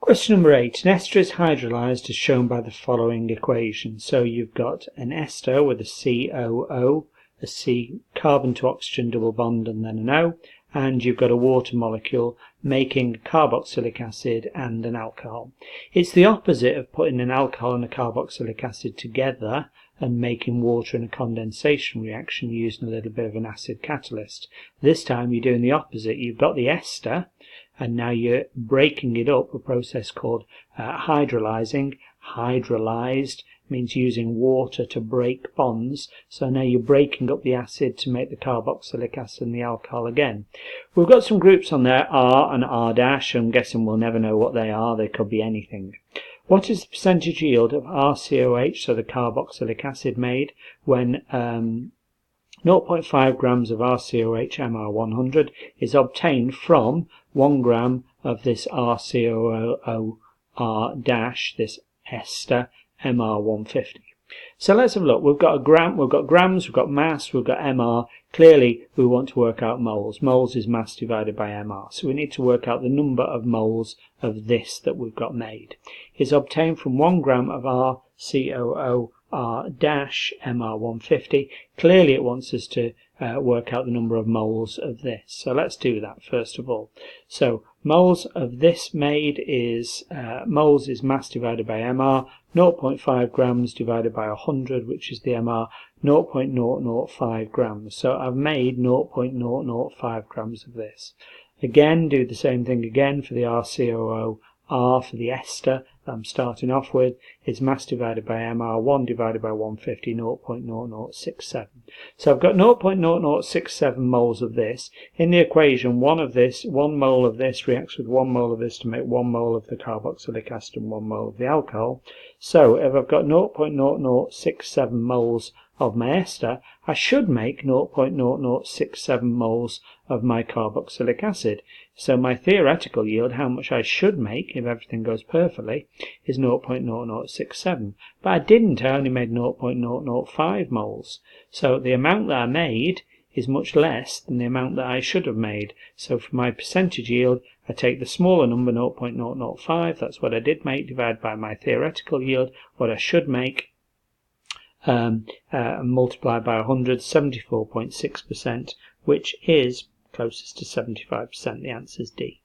Question number 8. An ester is hydrolyzed as shown by the following equation. So you've got an ester with a COO, a C carbon to oxygen double bond and then an O, and you've got a water molecule making carboxylic acid and an alcohol. It's the opposite of putting an alcohol and a carboxylic acid together and making water in a condensation reaction using a little bit of an acid catalyst. This time you're doing the opposite. You've got the ester and now you're breaking it up, a process called hydrolyzing. Hydrolyzed means using water to break bonds. So now you're breaking up the acid to make the carboxylic acid and the alcohol again. We've got some groups on there, R and R dash. I'm guessing we'll never know what they are. They could be anything. What is the percentage yield of RCOH, so the carboxylic acid made, when 0.5 grams of RCOH MR100 is obtained from 1 gram of this RCOOR dash, this ester MR150. So let's have a look. We've got a gram, we've got grams, we've got mass, we've got MR. Clearly we want to work out moles. Moles is mass divided by MR. So we need to work out the number of moles of this that we've got made. It's obtained from 1 gram of RCOOR dash MR150. Clearly it wants us to work out the number of moles of this. So let's do that first of all. So moles of this made is moles is mass divided by MR. 0.5 grams divided by 100, which is the MR, 0.005 grams. So I've made 0.005 grams of this. Again, do the same thing again for the RCOO. R for the ester that I'm starting off with is mass divided by MR, 1 divided by 150, 0.0067. So I've got 0.0067 moles of this. In the equation, 1 mole of this reacts with 1 mole of this to make 1 mole of the carboxylic acid and 1 mole of the alcohol. So if I've got 0.0067 moles of my ester, I should make 0.0067 moles of my carboxylic acid. So my theoretical yield, how much I should make if everything goes perfectly, is 0.0067. But I didn't, I only made 0.005 moles. So the amount that I made is much less than the amount that I should have made. So for my percentage yield, I take the smaller number, 0.005, that's what I did make, divided by my theoretical yield, what I should make, multiplied by 100, 74.6%, which is closest to 75%. The answer is D.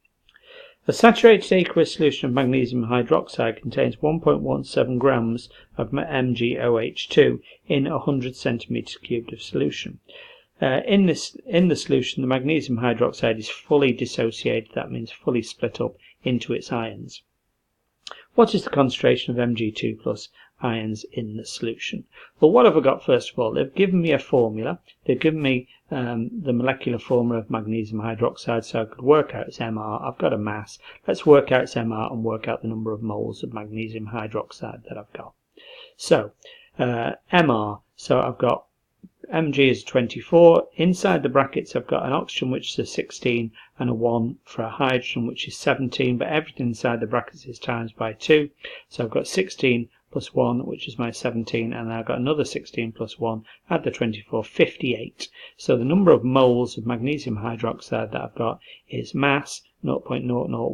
A saturated aqueous solution of magnesium hydroxide contains 1.17 grams of MgOH2 in 100 centimeters cubed of solution. In the solution, the magnesium hydroxide is fully dissociated. That means fully split up into its ions. What is the concentration of Mg2 plus ions in the solution? Well, what have I got first of all? They've given me a formula. They've given me the molecular formula of magnesium hydroxide, so I could work out its MR. I've got a mass. Let's work out its MR and work out the number of moles of magnesium hydroxide that I've got. So MR, so I've got Mg is 24. Inside the brackets I've got an oxygen which is a 16 and a 1 for a hydrogen which is 17, but everything inside the brackets is times by 2. So I've got 16 plus 1, which is my 17, and I've got another 16 plus 1, add the 24, 58. So the number of moles of magnesium hydroxide that I've got is mass 0.00117, or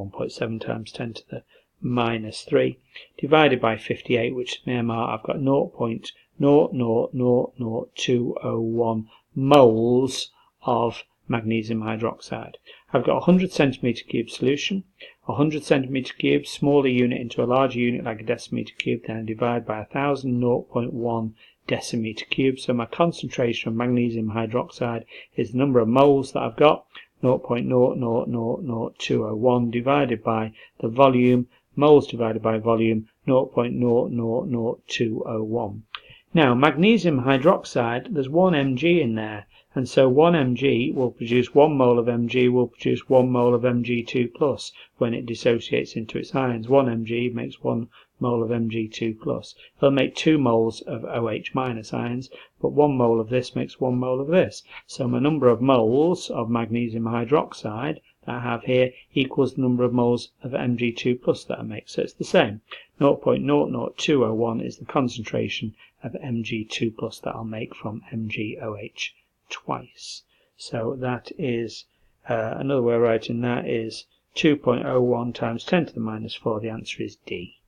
1.7 times 10 to the minus 3, divided by 58, which is my MR. I've got 0.000201 moles of magnesium hydroxide. I've got 100 centimeter cube solution, 100 centimeter cube, smaller unit into a larger unit like a decimeter cube, then divide by 1000, 0.1 decimeter cube. So my concentration of magnesium hydroxide is the number of moles that I've got, 0.000201 divided by the volume, moles divided by volume, 0.000201. Now, magnesium hydroxide, there's 1 Mg in there, and so 1 Mg will produce 1 mole of Mg will produce 1 mole of Mg2 plus when it dissociates into its ions. 1 Mg makes 1 mole of Mg2 plus. It'll make 2 moles of OH minus ions, but 1 mole of this makes 1 mole of this. So my number of moles of magnesium hydroxide that I have here equals the number of moles of Mg2 plus that I make. So it's the same. 0.00201 is the concentration of Mg2 plus that I'll make from MgOH twice. So that is another way of writing that is 2.01 times 10 to the minus 4. The answer is D.